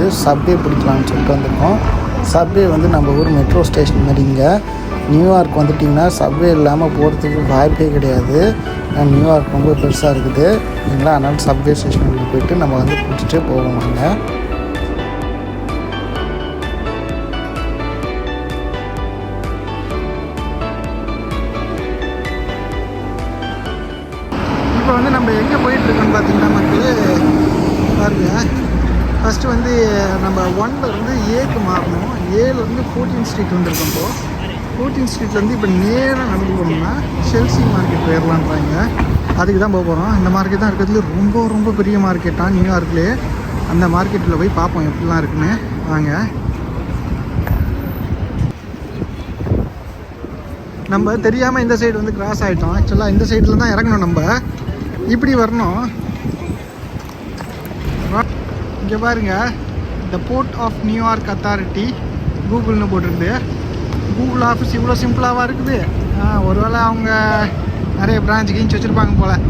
வந்து சப்வே பிடிக்கலாம்னு சொல்லிட்டு வந்திருக்கோம். சப்வே வந்து நம்ம ஊர் மெட்ரோ ஸ்டேஷன் மாதிரி. இங்கே நியூயார்க் வந்துட்டிங்கன்னா சப்வே இல்லாமல் போகிறதுக்கு வாய்ப்பே கிடையாது. நியூயார்க் ரொம்ப பெருசாக இருக்குது இல்லைங்களா. அதனால் சப்வே ஸ்டேஷனுக்கு போய்ட்டு நம்ம வந்து பிடிச்சிட்டே போவோம். இப்போ வந்து நம்ம எங்கே போயிட்டுருக்கோன்னு பார்த்தீங்கன்னா பாருங்க, ஃபஸ்ட்டு வந்து நம்ம 1 ஏக்கு மாறணும். ஏலேருந்து 14th ஸ்ட்ரீட் வந்துருக்கோம். இப்போது 14th ஸ்ட்ரீட்லேருந்து இப்போ நேராக நடந்து போனோம்னா செல்சி மார்க்கெட் போயிடலான்றாங்க. அதுக்கு தான் போக போகிறோம். இந்த மார்க்கெட் தான் இருக்கிறதுல ரொம்ப ரொம்ப பெரிய மார்க்கெட்டாக நியூயார்க்லேயே. அந்த மார்க்கெட்டில் போய் பார்ப்போம் எப்படிலாம் இருக்குன்னு. வாங்க. நம்ம தெரியாமல் இந்த சைடு வந்து கிராஸ் ஆகிட்டோம். ஆக்சுவலாக இந்த சைடில் தான் இறங்கணும். நம்ம இப்படி வரணும். இங்கே பாருங்கள், த போர்ட் ஆஃப் நியூயார்க் அத்தாரிட்டி கூகுள்னு போட்டிருக்குது. கூகுள் ஆஃபீஸ் இவ்வளோ சிம்பிளாக இருக்குது. ஒருவேளை அவங்க நிறைய பிரான்ச் கீஞ்சி வச்சுருப்பாங்க போல்.